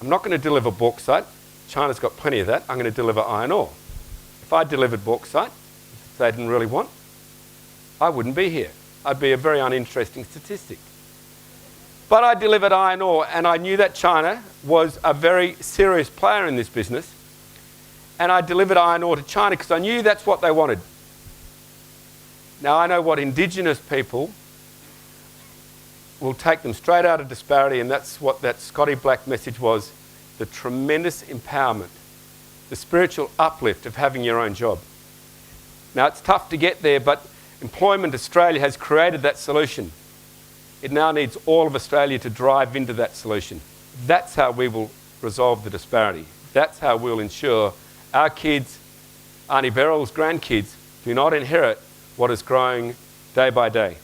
I'm not going to deliver bauxite. China's got plenty of that. I'm going to deliver iron ore. If I delivered bauxite, if they didn't really want, I wouldn't be here. I'd be a very uninteresting statistic. But I delivered iron ore, and I knew that China was a very serious player in this business. And I delivered iron ore to China because I knew that's what they wanted. Now, I know what Indigenous people will take them straight out of disparity, and that's what that Scotty Black message was, the tremendous empowerment, the spiritual uplift of having your own job. Now, it's tough to get there, but Employment Australia has created that solution. It now needs all of Australia to drive into that solution. That's how we will resolve the disparity. That's how we'll ensure our kids, Auntie Beryl's grandkids, do not inherit what is growing day by day.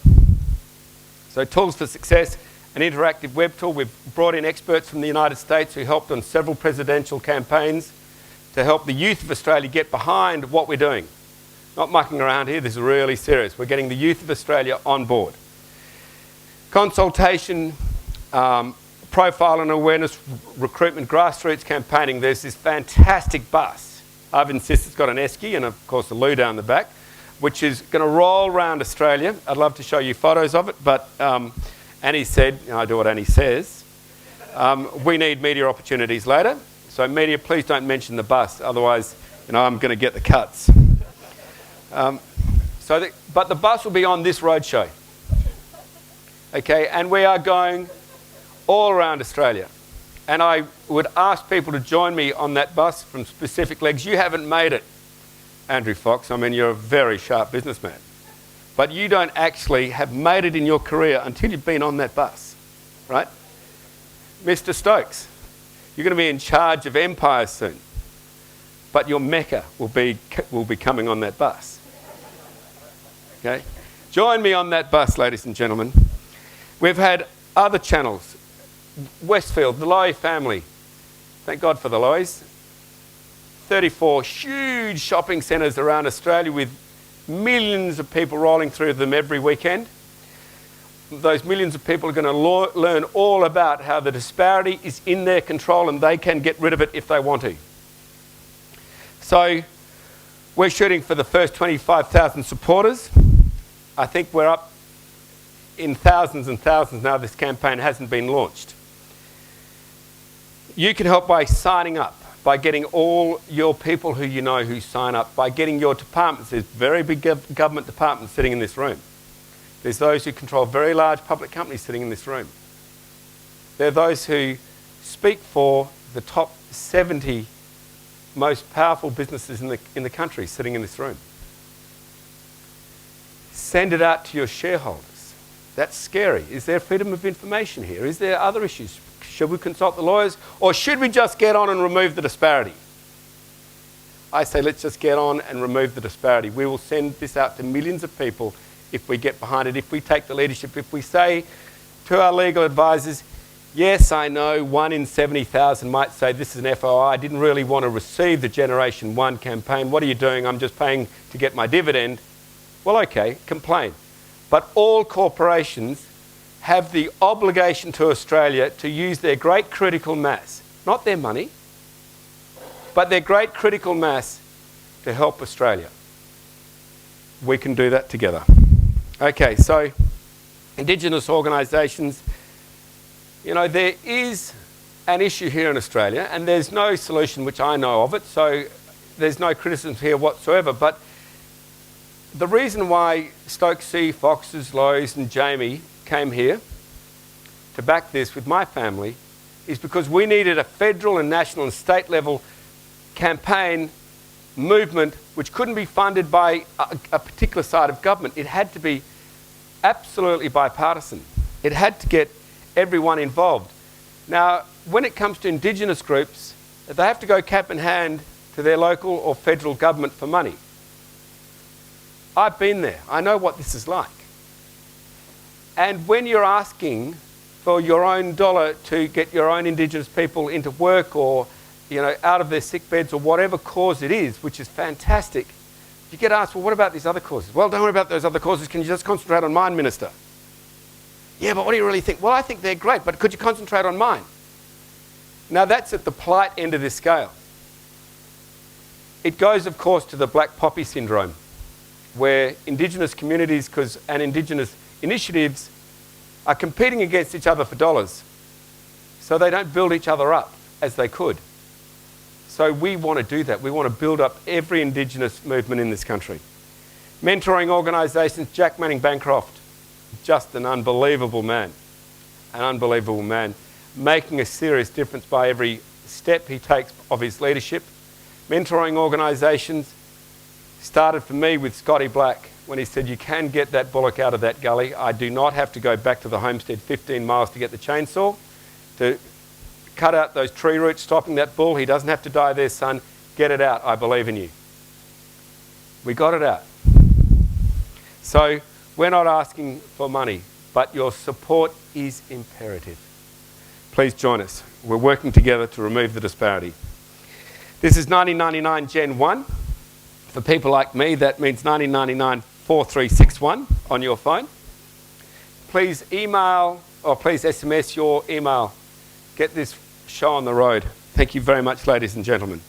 So Tools for Success, an interactive web tool. We've brought in experts from the United States who helped on several presidential campaigns to help the youth of Australia get behind what we're doing. Not mucking around here, this is really serious. We're getting the youth of Australia on board. Consultation, profile and awareness, recruitment, grassroots campaigning. There's this fantastic bus. I've insisted it's got an esky and of course a loo down the back, which is going to roll around Australia. I'd love to show you photos of it, but Annie said, I do what Annie says, we need media opportunities later. So media, please don't mention the bus, otherwise I'm going to get the cuts. But the bus will be on this roadshow. Okay, and we are going all around Australia. And I would ask people to join me on that bus from specific legs. You haven't made it, Andrew Fox. I mean, you're a very sharp businessman. But you don't actually have made it in your career until you've been on that bus, right? Mr. Stokes, you're going to be in charge of Empire soon. But your Mecca will be coming on that bus. Okay? Join me on that bus, ladies and gentlemen. We've had other channels. Westfield, the Lowy family. Thank God for the Lowys. 34 huge shopping centres around Australia with millions of people rolling through them every weekend. Those millions of people are going to learn all about how the disparity is in their control and they can get rid of it if they want to. So we're shooting for the first 25,000 supporters. I think we're up in thousands and thousands now. This campaign hasn't been launched. You can help by signing up, by getting all your people who you know who sign up, by getting your departments. There's very big government departments sitting in this room. There's those who control very large public companies sitting in this room. There are those who speak for the top 70 most powerful businesses in the country sitting in this room. Send it out to your shareholders. That's scary. Is there freedom of information here? Is there other issues? Should we consult the lawyers? Or should we just get on and remove the disparity? I say let's just get on and remove the disparity. We will send this out to millions of people if we get behind it, if we take the leadership, if we say to our legal advisors, yes, I know 1 in 70,000 might say this is an FOI. I didn't really want to receive the GenerationOne campaign. What are you doing? I'm just paying to get my dividend. Well, okay, complain. But all corporations have the obligation to Australia to use their great critical mass, not their money, but their great critical mass to help Australia. We can do that together. Okay, so Indigenous organisations, there is an issue here in Australia and there's no solution which I know of it, so there's no criticism here whatsoever, but the reason why Stokesy, Foxes, Lowe's and Jamie came here to back this with my family is because we needed a federal and national and state level campaign movement which couldn't be funded by a particular side of government. It had to be absolutely bipartisan. It had to get everyone involved. Now, when it comes to Indigenous groups, they have to go cap in hand to their local or federal government for money. I've been there. I know what this is like. And when you're asking for your own dollar to get your own Indigenous people into work or out of their sick beds or whatever cause it is, which is fantastic, you get asked, well, what about these other causes? Well, don't worry about those other causes. Can you just concentrate on mine, Minister? Yeah, but what do you really think? Well, I think they're great, but could you concentrate on mine? Now that's at the polite end of this scale. It goes, of course, to the black poppy syndrome, where Indigenous communities and Indigenous initiatives are competing against each other for dollars, so they don't build each other up as they could. So we want to do that. We want to build up every Indigenous movement in this country. Mentoring organisations, Jack Manning Bancroft, just an unbelievable man, making a serious difference by every step he takes of his leadership. Mentoring organisations started for me with Scotty Black when he said, you can get that bullock out of that gully. I do not have to go back to the homestead 15 miles to get the chainsaw to cut out those tree roots stopping that bull. He doesn't have to die there, son. Get it out. I believe in you. We got it out. So we're not asking for money, but your support is imperative. Please join us. We're working together to remove the disparity. This is 1999 Gen 1. For people like me, that means 1999 4361 on your phone. Please email or please SMS your email. Get this show on the road. Thank you very much, ladies and gentlemen.